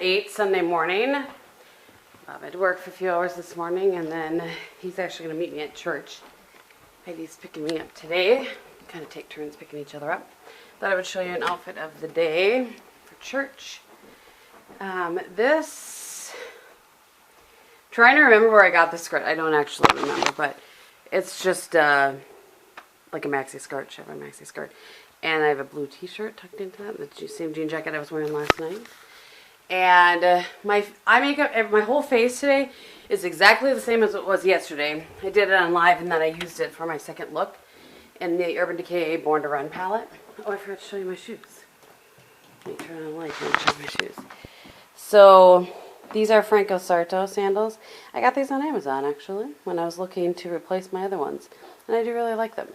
8 Sunday morning. I had to work for a few hours this morning, and then he's actually going to meet me at church. Heidi's picking me up today. Kind of take turns picking each other up. Thought I would show you an outfit of the day for church. Trying to remember where I got this skirt. I don't actually remember, but it's just like a maxi skirt, Chevron maxi skirt. And I have a blue t-shirt tucked into that, the same jean jacket I was wearing last night. And my eye makeup, my whole face today is exactly the same as it was yesterday. I did it on live, and then I used it for my second look in the Urban Decay Born to Run palette. Oh, I forgot to show you my shoes. Let me turn on the light and show my shoes. So these are xoxo sandals. I got these on Amazon, actually, when I was looking to replace my other ones. And I do really like them.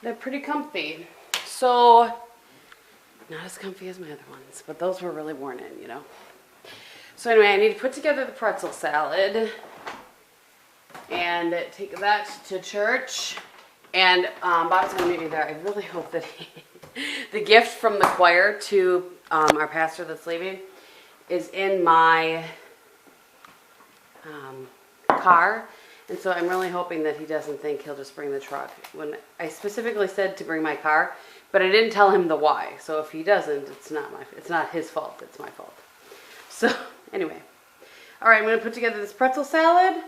They're pretty comfy. So, not as comfy as my other ones, but those were really worn in, you know. So anyway, I need to put together the pretzel salad and take that to church. And Bob's going to meet me there. I really hope that the gift from the choir to our pastor that's leaving is in my car. And so I'm really hoping that he doesn't think he'll just bring the truck. When I specifically said to bring my car, but I didn't tell him the why. So if he doesn't, it's not his fault. It's my fault. So anyway, all right, I'm going to put together this pretzel salad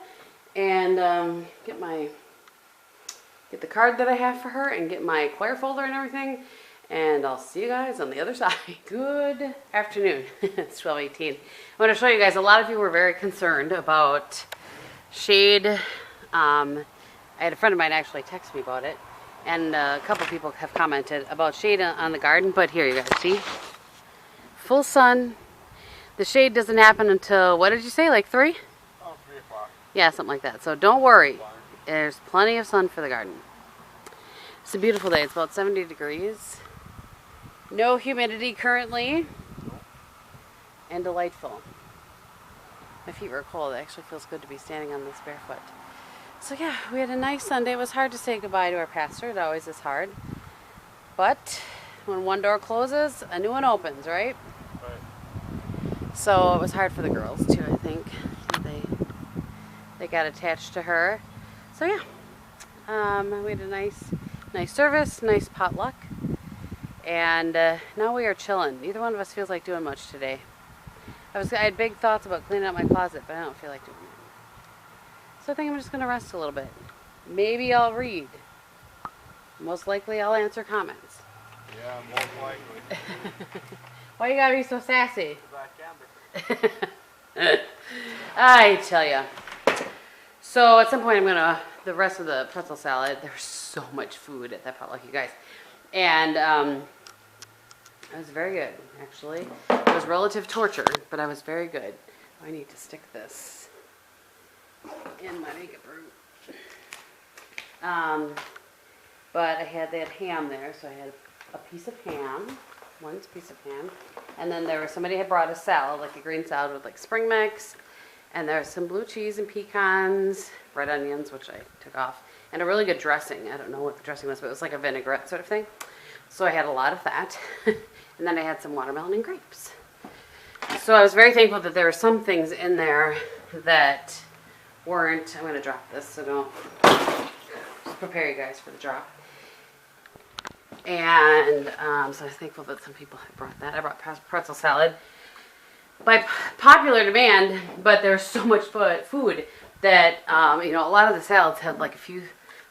and get the card that I have for her and get my choir folder and everything. And I'll see you guys on the other side. Good afternoon. It's 12:18. I want to show you guys, a lot of you were very concerned about shade. I had a friend of mine actually text me about it. And a couple people have commented about shade on the garden. But here you guys, see? Full sun. The shade doesn't happen until, what did you say, like 3? Oh, 3 o'clock. Yeah, something like that. So don't worry. There's plenty of sun for the garden. It's a beautiful day. It's about 70 degrees. No humidity currently. And delightful. My feet were cold. It actually feels good to be standing on this barefoot. So yeah, we had a nice Sunday. It was hard to say goodbye to our pastor. It always is hard. But when one door closes, a new one opens, right? Right. So it was hard for the girls too, I think. They got attached to her. So yeah, we had a nice service, nice potluck. And now we are chilling. Neither one of us feels like doing much today. I had big thoughts about cleaning out my closet, but I don't feel like doing it. So I think I'm just going to rest a little bit. Maybe I'll read. Most likely I'll answer comments. Yeah, most likely. Why you gotta be so sassy? Backgammon. I tell ya. So at some point I'm gonna, the rest of the pretzel salad, there's so much food at that potluck, you guys. And it was very good, actually. It was relative torture, but I was very good. I need to stick this in my makeup room. But they had ham there, so I had a piece of ham, one piece of ham, and then somebody had brought a salad, like a green salad with like spring mix, and there was some blue cheese and pecans, red onions, which I took off, and a really good dressing. I don't know what the dressing was, but it was like a vinaigrette sort of thing. So I had a lot of that, and then I had some watermelon and grapes. So I was very thankful that there were some things in there that weren't, I'm going to drop this, so don't, just prepare you guys for the drop. And so I was thankful that some people had brought that. I brought pretzel salad by popular demand, but there's so much food that, a lot of the salads had like a few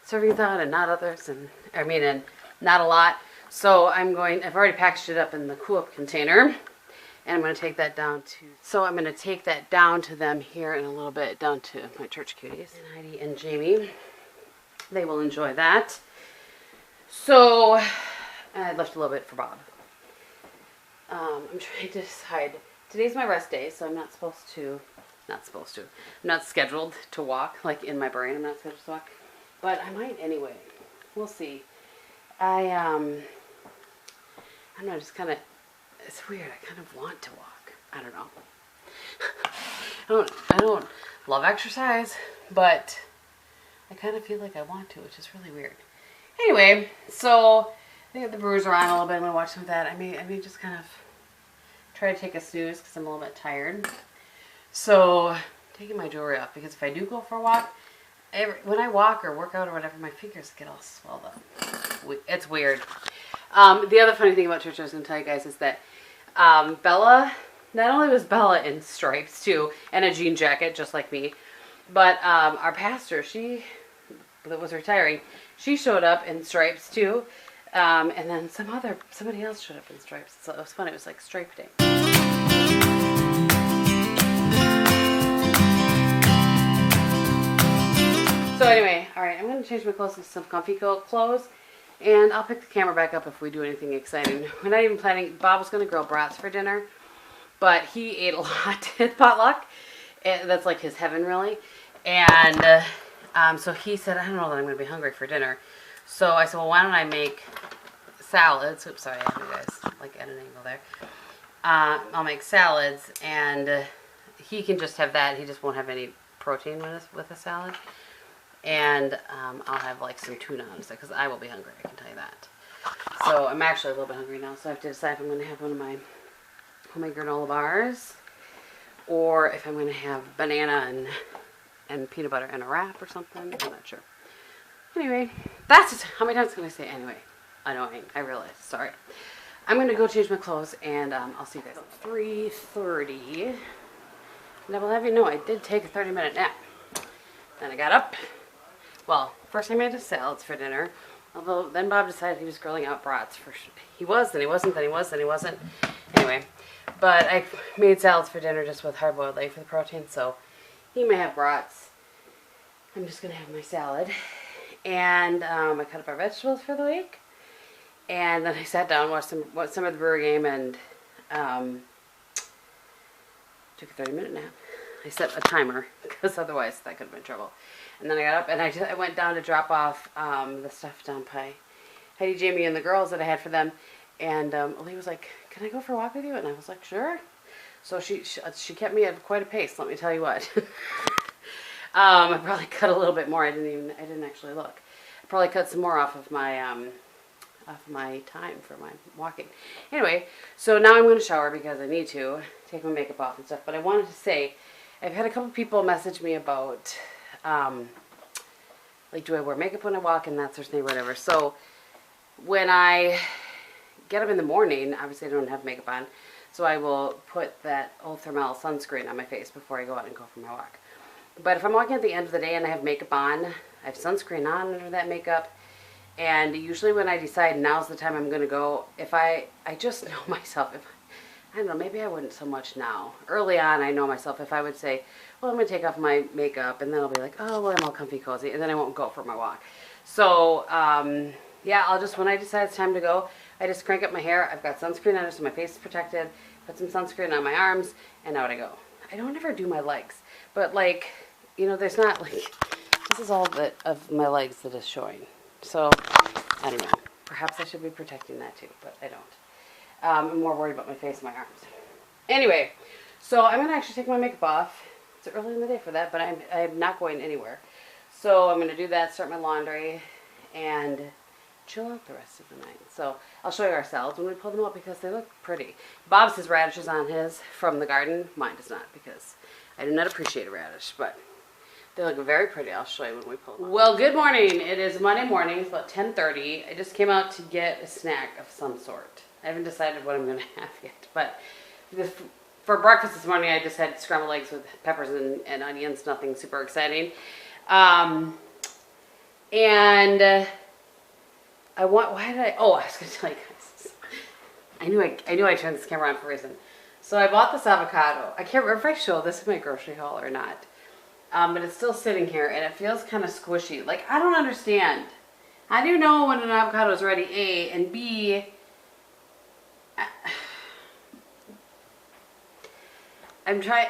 servings on and not others, and not a lot. So I've already packaged it up in the cool up container. And I'm going to take that down to them here in a little bit, down to my church cuties. And Heidi and Jamie, they will enjoy that. So, I left a little bit for Bob. I'm trying to decide. Today's my rest day, so I'm not scheduled to walk, like in my brain, I'm not scheduled to walk. But I might anyway. We'll see. I don't know, just kind of, it's weird. I kind of want to walk. I don't know. I don't love exercise, but I kind of feel like I want to, which is really weird. Anyway, so I think the Brewers are on a little bit. I'm gonna watch some of that. I may just kind of try to take a snooze because I'm a little bit tired. So, taking my jewelry off because if I do go for a walk, when I walk or work out or whatever, my fingers get all swelled up. It's weird. The other funny thing about church I was going to tell you guys is that Bella, not only was Bella in stripes too, and a jean jacket just like me, but our pastor, that was retiring, she showed up in stripes too, and then somebody else showed up in stripes. So it was fun. It was like stripe day. So anyway, all right, I'm going to change my clothes to some comfy clothes, and I'll pick the camera back up if we do anything exciting. We're not even planning. Bob was going to grill brats for dinner, but he ate a lot at potluck. That's like his heaven, really. And so he said, I don't know that I'm going to be hungry for dinner. So I said, well, why don't I make salads? Oops, sorry, I have you guys like at an angle there. I'll make salads, and he can just have that. He just won't have any protein with a salad. And I'll have like some tuna on it because I will be hungry, I can tell you that. So I'm actually a little bit hungry now, so I have to decide if I'm going to have one of my homemade granola bars or if I'm going to have banana and peanut butter in a wrap or something. I'm not sure. Anyway, that's it. How many times can I say anyway? Annoying, I realize. Sorry. I'm going to go change my clothes and I'll see you guys at 3:30. And I will have you know I did take a 30-minute nap. Then I got up. Well, first I made salads for dinner. Although then Bob decided he was grilling out brats. He was, then he wasn't, then he was, then he wasn't. Anyway, but I made salads for dinner just with hard-boiled egg for the protein. So he may have brats. I'm just going to have my salad. And I cut up our vegetables for the week. And then I sat down, watched some of the Brewer game, and took a 30-minute nap. I set a timer because otherwise that could have been trouble. And then I got up and I went down to drop off the stuff down by Heidi, Jamie, and the girls that I had for them. And Lee was like, "Can I go for a walk with you?" And I was like, "Sure." So she kept me at quite a pace. Let me tell you what. I probably cut a little bit more. I didn't actually look. I probably cut some more off of my time for my walking. Anyway, so now I'm going to shower because I need to take my makeup off and stuff. But I wanted to say, I've had a couple people message me about, like, do I wear makeup when I walk and that sort of thing, whatever. So when I get up in the morning, obviously I don't have makeup on, so I will put that Eau Thermale sunscreen on my face before I go out and go for my walk. But if I'm walking at the end of the day and I have makeup on, I have sunscreen on under that makeup. And usually when I decide now's the time I'm going to go, if I just know myself, I don't know, maybe I wouldn't so much now. Early on, I know myself, if I would say, well, I'm going to take off my makeup, and then I'll be like, oh, well, I'm all comfy cozy, and then I won't go for my walk. So, yeah, I'll just, when I decide it's time to go, I just crank up my hair. I've got sunscreen on it, so my face is protected. Put some sunscreen on my arms, and out I go. I don't ever do my legs, but, like, you know, there's not, like, this is all that of my legs that is showing. So, I don't know. Perhaps I should be protecting that too, but I don't. I'm more worried about my face and my arms. Anyway, so I'm going to actually take my makeup off. It's early in the day for that, but I'm not going anywhere. So I'm going to do that, start my laundry, and chill out the rest of the night. So I'll show you our salads when we pull them up because they look pretty. Bob's has radishes on his from the garden. Mine does not because I do not appreciate a radish, but they look very pretty. I'll show you when we pull them up. Well, good morning. It is Monday morning. It's about 10:30. I just came out to get a snack of some sort. I haven't decided what I'm going to have yet, but for breakfast this morning, I just had scrambled eggs with peppers and onions, nothing super exciting. And I was going to tell you guys. I knew I turned this camera on for a reason. So I bought this avocado. I can't remember if I showed this in my grocery haul or not. But it's still sitting here, and it feels kind of squishy. Like, I don't understand. How do you know when an avocado is ready, A, and B, I'm trying,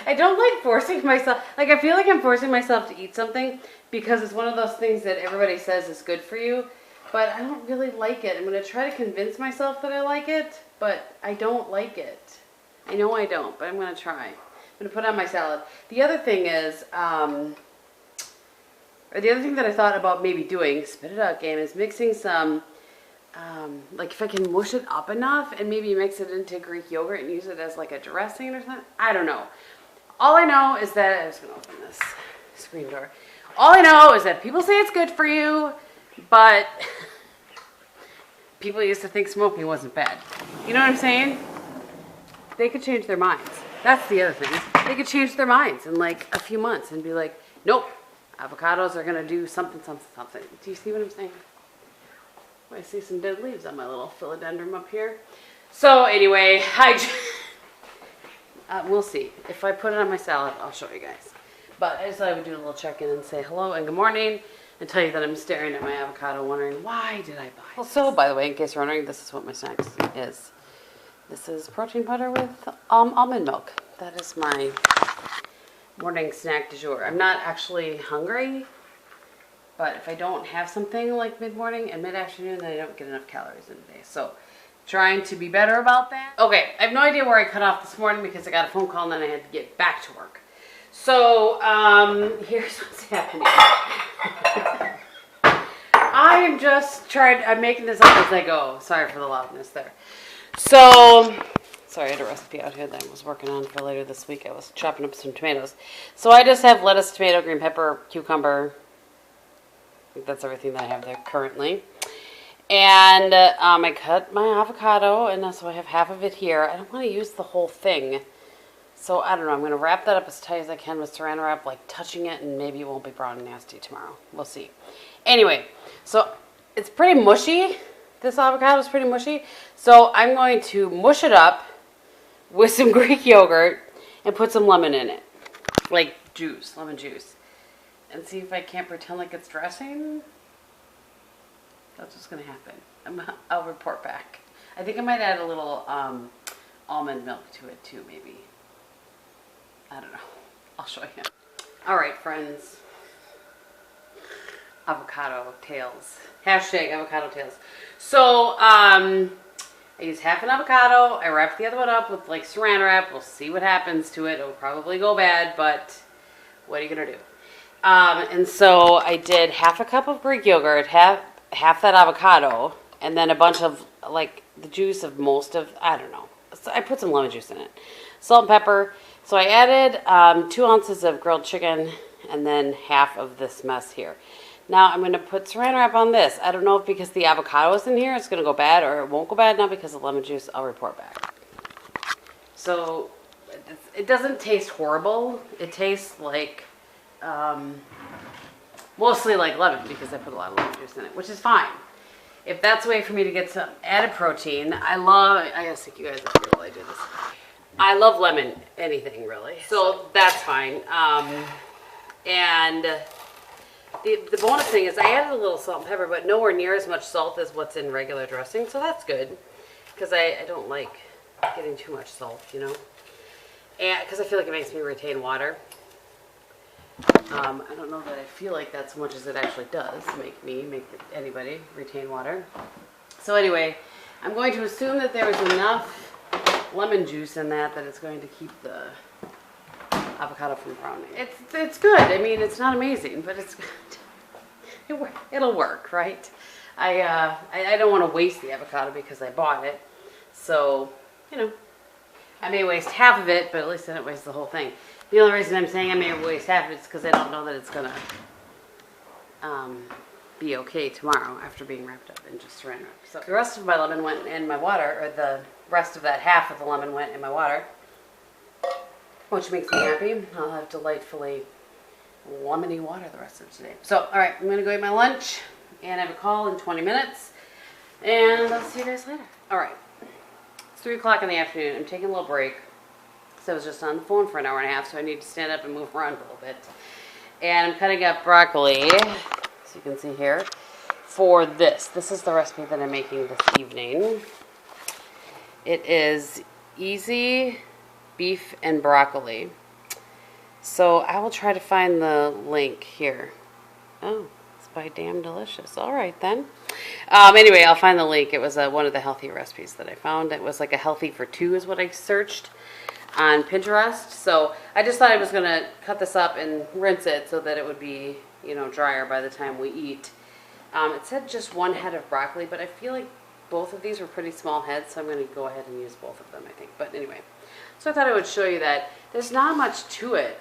I don't like forcing myself, like, I feel like I'm forcing myself to eat something because it's one of those things that everybody says is good for you, but I don't really like it. I'm going to try to convince myself that I like it, but I don't like it. I know I don't, but I'm going to try. I'm going to put it on my salad. The other thing is, or the other thing that I thought about maybe doing, spit it out game, is mixing some like if I can mush it up enough and maybe mix it into Greek yogurt and use it as like a dressing or something. I don't know. All I know is that, I'm just going to open this screen door. All I know is that people say it's good for you, but people used to think smoking wasn't bad. You know what I'm saying? They could change their minds. That's the other thing. They could change their minds in like a few months and be like, nope, avocados are going to do something, something, something. Do you see what I'm saying? I see some dead leaves on my little philodendron up here. So anyway, we'll see. If I put it on my salad, I'll show you guys. But I just thought I would do a little check-in and say hello and good morning and tell you that I'm staring at my avocado wondering, why did I buy it? Well, so, by the way, in case you're wondering, this is what my snack is. This is protein butter with almond milk. That is my morning snack du jour. I'm not actually hungry, but if I don't have something like mid-morning and mid-afternoon, then I don't get enough calories in a day. So, trying to be better about that. Okay, I have no idea where I cut off this morning because I got a phone call and then I had to get back to work. So, here's what's happening. I'm making this up as I go. Sorry for the loudness there. So, sorry, I had a recipe out here that I was working on for later this week. I was chopping up some tomatoes. So I just have lettuce, tomato, green pepper, cucumber. I think that's everything that I have there currently. And I cut my avocado, and so I have half of it here. I don't want to use the whole thing. So, I don't know. I'm going to wrap that up as tight as I can with saran wrap, like touching it, and maybe it won't be brown and nasty tomorrow. We'll see. Anyway, so it's pretty mushy. This avocado is pretty mushy. So, I'm going to mush it up with some Greek yogurt and put some lemon in it. Like juice, lemon juice. And see if I can't pretend like it's dressing. That's what's going to happen. I'll report back. I think I might add a little almond milk to it too, maybe. I don't know. I'll show you. All right, friends. Avocado tails. Hashtag avocado tails. So, I use half an avocado. I wrap the other one up with like saran wrap. We'll see what happens to it. It'll probably go bad, but what are you going to do? And so I did half a cup of Greek yogurt, half that avocado, and then a bunch of like the juice of most of, I don't know. So I put some lemon juice in it. Salt and pepper. So I added 2 ounces of grilled chicken and then half of this mess here. Now I'm going to put saran wrap on this. I don't know if because the avocado is in here it's going to go bad or it won't go bad. Now because of lemon juice, I'll report back. So it doesn't taste horrible. It tastes like, mostly like lemon because I put a lot of lemon juice in it, which is fine. If that's a way for me to get some added protein, I gotta stick you guys up here while I do this. I love lemon, anything really. So that's fine. And the bonus thing is I added a little salt and pepper, but nowhere near as much salt as what's in regular dressing. So that's good because I don't like getting too much salt, you know. And because I feel like it makes me retain water. I don't know that I feel like that so much as it actually does make anybody retain water. So anyway, I'm going to assume that there is enough lemon juice in that it's going to keep the avocado from browning. It's good. I mean, it's not amazing, but it's good. It'll work, right? I don't want to waste the avocado because I bought it. So, you know, I may waste half of it, but at least I didn't waste the whole thing. The only reason I'm saying I may waste half of it is because I don't know that it's going to be okay tomorrow after being wrapped up in just saran wrap. So the rest of my lemon went in my water, or the rest of that half of the lemon went in my water, which makes me happy. I'll have delightfully lemony water the rest of today. So, all right, I'm going to go eat my lunch, and I have a call in 20 minutes, and I'll see you guys later. All right, it's 3 o'clock in the afternoon. I'm taking a little break. So I was just on the phone for an hour and a half, so I need to stand up and move around a little bit. And I'm cutting up broccoli, so you can see here, for this. This is the recipe that I'm making this evening. It is easy beef and broccoli. So I will try to find the link here. Oh, it's by Damn Delicious. All right then. Anyway, I'll find the link. It was one of the healthy recipes that I found. It was like a healthy for 2 is what I searched on Pinterest. So I just thought I was going to cut this up and rinse it so that it would be, you know, drier by the time we eat. It said just 1 head of broccoli, but I feel like both of these were pretty small heads, so I'm going to go ahead and use both of them, I think. But anyway, so I thought I would show you that. There's not much to it.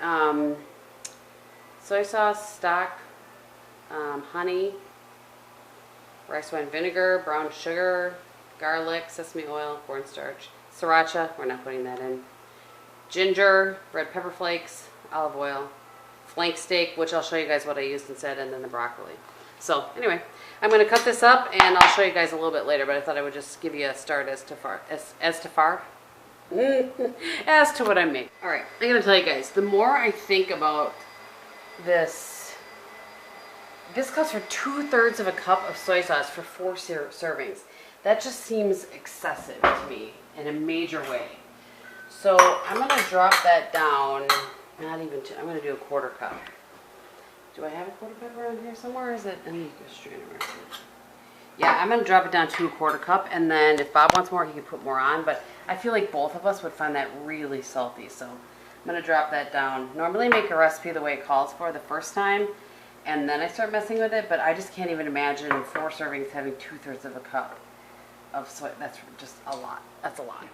Soy sauce, stock, honey, rice wine vinegar, brown sugar, garlic, sesame oil, cornstarch, sriracha, we're not putting that in, ginger, red pepper flakes, olive oil, flank steak, which I'll show you guys what I used instead, and then the broccoli. So anyway, I'm going to cut this up and I'll show you guys a little bit later, but I thought I would just give you a start as to what I make. Alright, I'm going to tell you guys, the more I think about this calls for 2/3 of a cup of soy sauce for 4 servings. That just seems excessive to me in a major way. So I'm going to drop that down, not even I'm going to do a 1/4 cup. Do I have a 1/4 cup around here somewhere? Or is it? I need to go straight around here. Yeah, I'm going to drop it down to a 1/4 cup, and then if Bob wants more, he can put more on, but I feel like both of us would find that really salty, so I'm going to drop that down. Normally make a recipe the way it calls for the first time, and then I start messing with it, but I just can't even imagine 4 servings having 2/3 of a cup of soy. That's just a lot. That's a lot.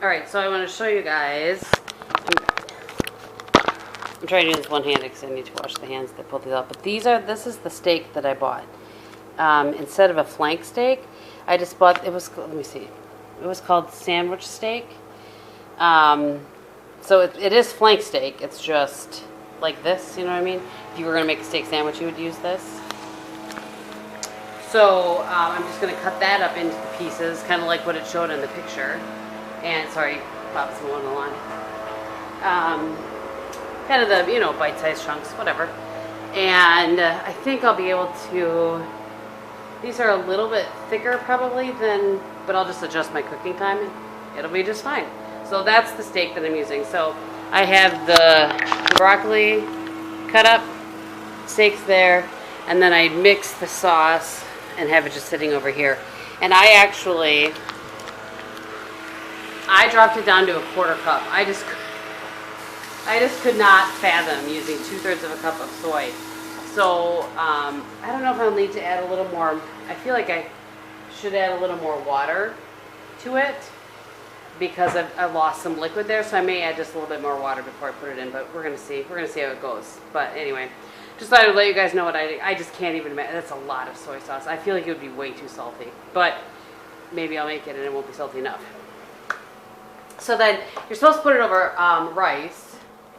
Alright, so I want to show you guys. I'm trying to do this one-handed because I need to wash the hands that pulled these out. But this is the steak that I bought. Instead of a flank steak, I just bought, let me see. It was called sandwich steak. So it is flank steak. It's just like this, you know what I mean? If you were going to make a steak sandwich, you would use this. So I'm just going to cut that up into the pieces, kind of like what it showed in the picture. And sorry, Bob's mowing the lawn. Kind of the, bite-sized chunks, whatever. And I think I'll be able to, these are a little bit thicker probably but I'll just adjust my cooking time and it'll be just fine. So that's the steak that I'm using. So I have the broccoli cut up, steaks there, and then I mix the sauce and have it just sitting over here. And I dropped it down to a 1/4 cup. I just could not fathom using 2/3 of a cup of soy. So I don't know if I'll need to add a little more. I feel like I should add a little more water to it because I lost some liquid there. So I may add just a little bit more water before I put it in, but we're gonna see. We're gonna see how it goes. But anyway, just thought I would let you guys know what I just can't even imagine. That's a lot of soy sauce. I feel like it would be way too salty, but maybe I'll make it and it won't be salty enough. So then you're supposed to put it over rice.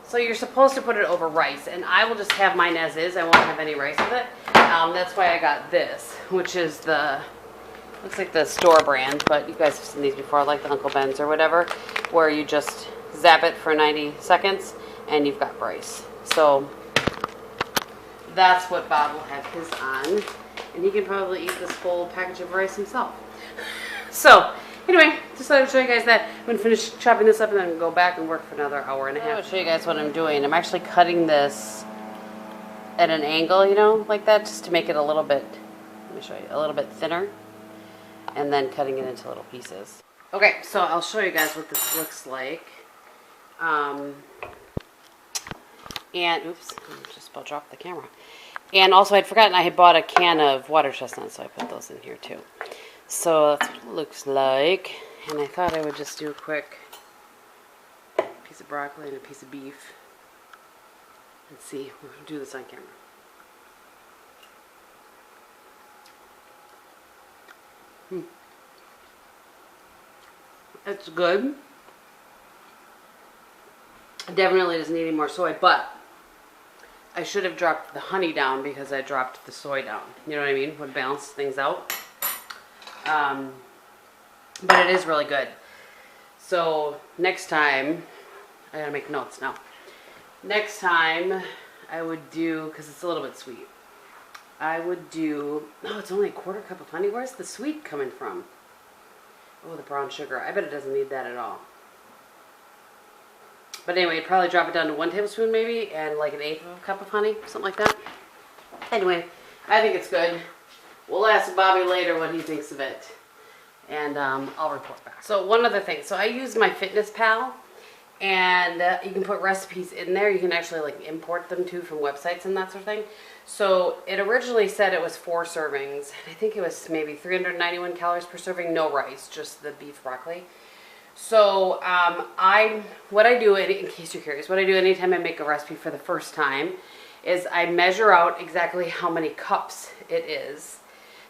So you're supposed to put it over rice, and I will just have mine as is. I won't have any rice with it. That's why I got this, which is looks like the store brand, but you guys have seen these before, like the Uncle Ben's or whatever, where you just zap it for 90 seconds, and you've got rice. So that's what Bob will have his on, and he can probably eat this whole package of rice himself. So anyway, just thought I'd show you guys that. I'm going to finish chopping this up and then go back and work for another hour and a half. I'm going to show you guys what I'm doing. I'm actually cutting this at an angle, like that, just to make it a little bit, let me show you, a little bit thinner. And then cutting it into little pieces. Okay, so I'll show you guys what this looks like. And, oops, I just about dropped the camera. And also I'd forgotten I had bought a can of water chestnuts, so I put those in here too. So that's what it looks like. And I thought I would just do a quick piece of broccoli and a piece of beef. And see, we'll do this on camera. It's good. It definitely doesn't need any more soy, but I should have dropped the honey down because I dropped the soy down. You know what I mean? Would balance things out. But it is really good. So next time, I gotta make notes now. Next time I would do, because it's a little bit sweet, I would do, oh, it's only a 1/4 cup of honey. Where's the sweet coming from? Oh, the brown sugar. I bet it doesn't need that at all. But anyway, probably drop it down to 1 tablespoon maybe, and like 1/8 of a cup of honey, something like that. Anyway, I think it's good. We'll ask Bobby later what he thinks of it. And I'll report back. So one other thing. So I use my Fitness Pal, And you can put recipes in there. You can actually like import them too from websites and that sort of thing. So it originally said it was 4 servings. I think it was maybe 391 calories per serving, no rice, just the beef broccoli. So what I do, in case you're curious, what I do anytime I make a recipe for the first time is I measure out exactly how many cups it is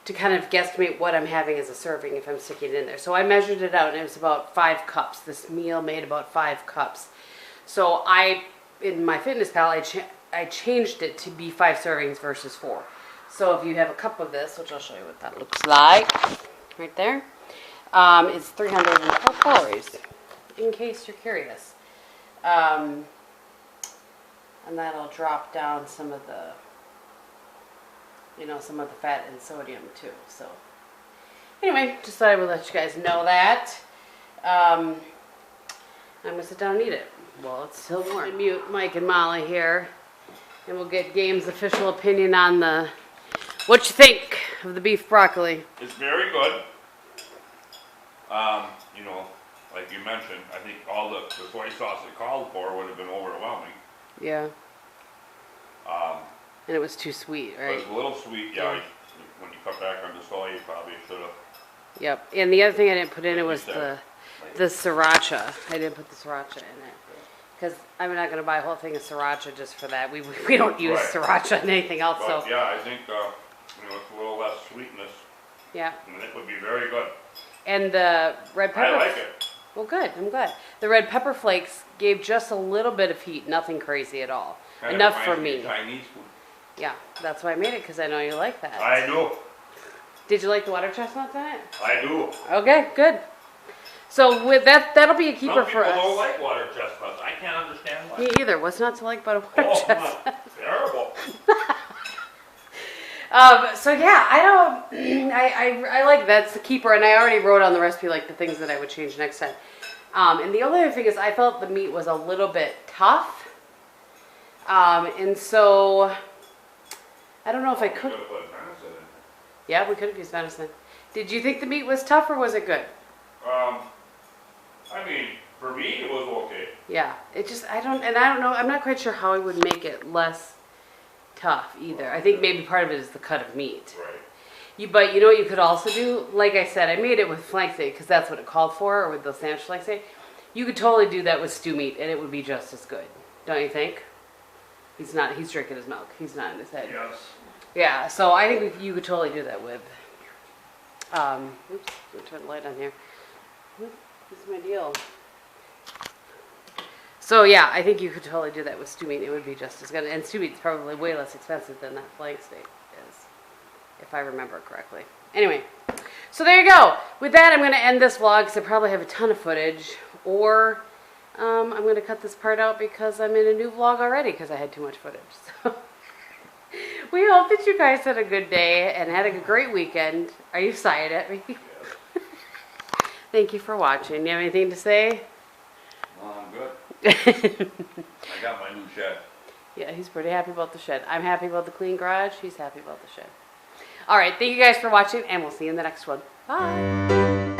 to kind of guesstimate what I'm having as a serving if I'm sticking it in there. So I measured it out and it was about 5 cups. This meal made about 5 cups. So in my Fitness Pal, I changed it to be 5 servings versus 4. So if you have a cup of this, which I'll show you what that looks like, right there, it's 312 calories, in case you're curious. And that'll drop down some of the fat and sodium too. So anyway, just thought I would let you guys know that. I'm gonna sit down and eat it. Well, it's still warm. Mute Mike and Molly here, and we'll get Game's official opinion on what you think of the beef broccoli. It's very good. Like you mentioned, I think all the soy sauce it called for would have been overwhelming. Yeah. And it was too sweet, But right? it's a little sweet, yeah. When you cut back on the soy, you probably should have. Yep. And the other thing I didn't put in it was the sriracha. I didn't put the sriracha in it because I'm not going to buy a whole thing of sriracha just for that. We don't use sriracha in anything else. But so yeah, I think it's a little less sweetness. yeah. And it would be very good. And the red pepper. I like it. Well, good. I'm glad. The red pepper flakes gave just a little bit of heat. Nothing crazy at all. Kind of Enough for reminds me. of Chinese food. Yeah, that's why I made it because I know you like that. I do. Did you like the water chestnuts in it? I do. Okay, good. So with that'll be a keeper Some for people us. don't like water chestnuts. I can't understand why. Me either. What's not to like about a water chestnut? Terrible. So yeah, I like that's the keeper, and I already wrote on the recipe like the things that I would change next time. And the only other thing is I felt the meat was a little bit tough, and so I don't know if I could. Yeah, we could have used venison. Did you think the meat was tough or was it good? I mean, for me it was okay. Yeah, I don't know. I'm not quite sure how I would make it less tough either. I think maybe part of it is the cut of meat. Right. But you know what you could also do? Like I said, I made it with flank steak because that's what it called for, or with the sandwich flank steak. You could totally do that with stew meat and it would be just as good. Don't you think? He's drinking his milk. He's not in his head. Yes. Yeah, so I think you could totally do that with, oops, let me turn the light on here. This is my deal. So yeah, I think you could totally do that with stew meat. It would be just as good. And stew meat's probably way less expensive than that flank steak is, if I remember correctly. Anyway, so there you go. With that, I'm going to end this vlog because I probably have a ton of footage. Or I'm going to cut this part out because I'm in a new vlog already because I had too much footage. So we hope that you guys had a good day and had a great weekend. Are you excited at me? Yes. Thank you for watching. You have anything to say? Well, I'm good. I got my new shed. Yeah, he's pretty happy about the shed. I'm happy about the clean garage. He's happy about the shed. All right, thank you guys for watching, and we'll see you in the next one. Bye.